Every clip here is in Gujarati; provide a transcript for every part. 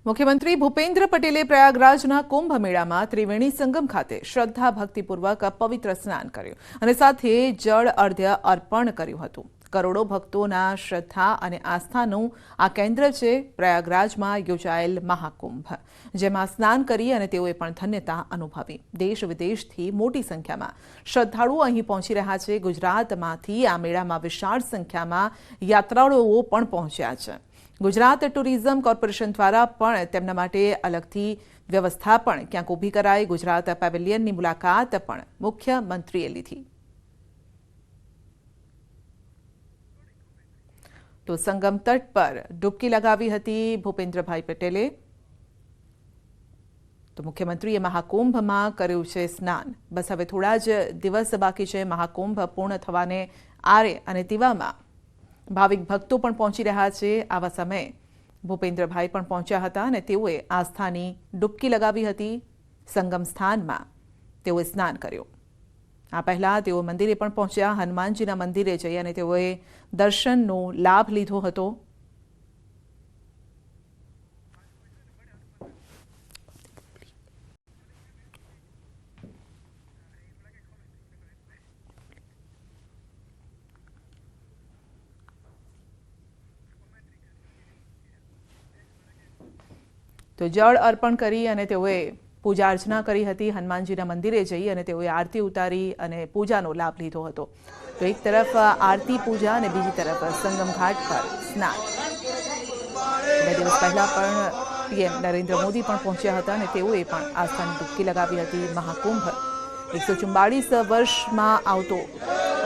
મુખ્યમંત્રી ભૂપેન્દ્ર પટેલે પ્રયાગરાજના કુંભ મેળામાં ત્રિવેણી સંગમ ખાતે શ્રદ્ધા ભક્તિપૂર્વક પવિત્ર સ્નાન કર્યું અને સાથે જળ અર્ઘ્ય અર્પણ કર્યું હતું। કરોડો ભક્તોના શ્રદ્ધા અને આસ્થાનું આ કેન્દ્ર છે પ્રયાગરાજમાં યોજાયેલ મહાકુંભ, જેમાં સ્નાન કરી અને તેઓએ પણ ધન્યતા અનુભવી। દેશ વિદેશથી મોટી સંખ્યામાં શ્રદ્ધાળુઓ અહીં પહોંચી રહ્યા છે। ગુજરાતમાંથી આ મેળામાં વિશાળ સંખ્યામાં યાત્રાળુઓ પણ પહોંચ્યા છે। ગુજરાત ટુરિઝમ કોર્પોરેશન દ્વારા પણ તેમના માટે અલગથી વ્યવસ્થા પણ ક્યાંક ઊભી કરાઈ। ગુજરાત પેવેલિયનની મુલાકાત પણ મુખ્યમંત્રીએ લીધી। તો સંગમ તટ પર ડૂબકી લગાવી હતી ભૂપેન્દ્રભાઈ પટેલે। તો મુખ્યમંત્રીએ મહાકુંભમાં કર્યું છે સ્નાન। બસ હવે થોડા જ દિવસ બાકી છે મહાકુંભ પૂર્ણ થવાને આરે, અને તેવામાં ભાવિક ભક્તો પણ પહોંચી રહ્યા છે। આવા સમયે ભૂપેન્દ્રભાઈ પણ પહોંચ્યા હતા અને તેઓએ આસ્થાની ડૂબકી લગાવી હતી। સંગમ સ્થાનમાં તેઓએ સ્નાન કર્યું। આ પહેલા તેઓ મંદિરે પણ પહોંચ્યા। હનુમાનજીના મંદિરે જઈ અને તેઓએ દર્શનનો લાભ લીધો હતો। તો જળ અર્પણ કરી અને તેઓએ પૂજા અર્ચના કરી હતી। હનુમાનજીના મંદિરે જઈ અને તેઓએ આરતી ઉતારી અને પૂજાનો લાભ લીધો હતો। તો એક તરફ આરતી પૂજા અને બીજી તરફ સંગમ ઘાટ પર સ્નાન। 2 દિવસ પહેલા પણ પીએમ નરેન્દ્ર મોદી પણ પહોંચ્યા હતા અને તેઓએ પણ આસ્થાની ડૂબકી લગાવી હતી। મહાકુંભ 144 વર્ષમાં આવતો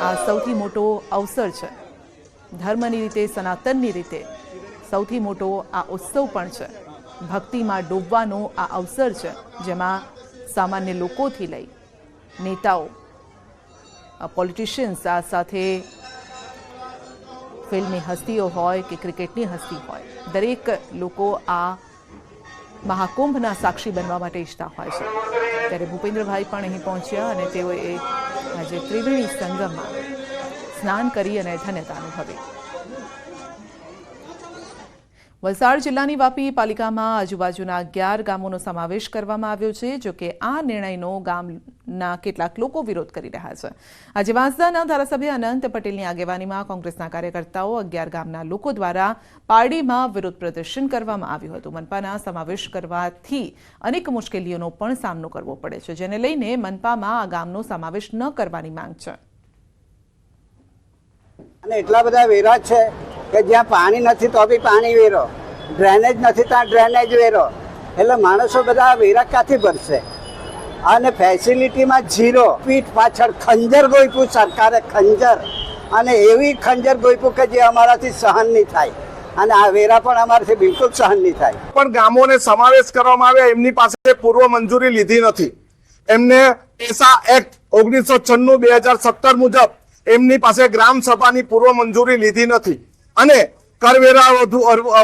આ સૌથી મોટો અવસર છે। ધર્મની રીતે, સનાતનની રીતે સૌથી મોટો આ ઉત્સવ પણ છે। ભક્તિમાં ડૂબવાનો આ અવસર છે, જેમાં સામાન્ય લોકોથી લઈ નેતાઓ, પોલિટિશિયન્સ, આ સાથે ફિલ્મી હસ્તીઓ હોય કે ક્રિકેટની હસ્તી હોય, દરેક લોકો આ મહાકુંભના સાક્ષી બનવા માટે ઈચ્છતા હોય છે। ત્યારે ભૂપેન્દ્રભાઈ પણ અહીં પહોંચ્યા અને તેઓએ આજે ત્રિવેણી સંગમમાં સ્નાન કરી અને ધન્યતા અનુભવી। વલસાડ જિલ્લાની વાપી પાલિકામાં આજુબાજુના 11 ગામોનો સમાવેશ કરવામાં આવ્યો છે। જોકે આ નિર્ણયનો ગામના કેટલાક લોકો વિરોધ કરી રહ્યા છે। આજે વાંસદાના ધારાસભ્ય અનંત પટેલની આગેવાનીમાં કોંગ્રેસના કાર્યકર્તાઓ 11 ગામના લોકો દ્વારા પારડીમાં વિરોધ પ્રદર્શન કરવામાં આવ્યું હતું। મનપાના સમાવેશ કરવાથી અનેક મુશ્કેલીઓનો પણ સામનો કરવો પડે છે, જેને લઈને મનપામાં આ ગામનો સમાવેશ ન કરવાની માંગ છે। અને એટલા બધા વેરા છે કે જ્યાં પાણી નથી તો બી પાણી વેરો, ડ્રેનેજ નથી ત્યાં ડ્રેનેજ વેરો, એટલે માણસો બધા વેરા ક્યાંથી ભરશે? અને ફેસિલિટીમાં ઝીરો, પીઠ પાછળ ખંજર ગોઈપું સરકારે, ખંજર, અને એવી ખંજર ગોઈપું કે જે અમારાથી સહન નહીં થાય, અને આ વેરા પણ અમારાથી બિલકુલ સહન નહીં થાય। પણ ગામોને સમાવેશ કરવામાં આવે એમની પાસે પૂર્વ મંજૂરી લીધી નથી। એમને પેસા એક્ટ 1996-2017 મુજબ એમની પાસે ગ્રામ સભાની પૂર્વ મંજૂરી લીધી નથી, અને કરવેરા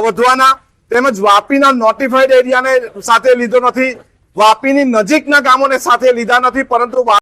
વધવાના તેમજ વાપીના નોટિફાઈડ એરિયાને સાથે લીધો નથી, વાપીની નજીકના ગામોને સાથે લીધા નથી, પરંતુ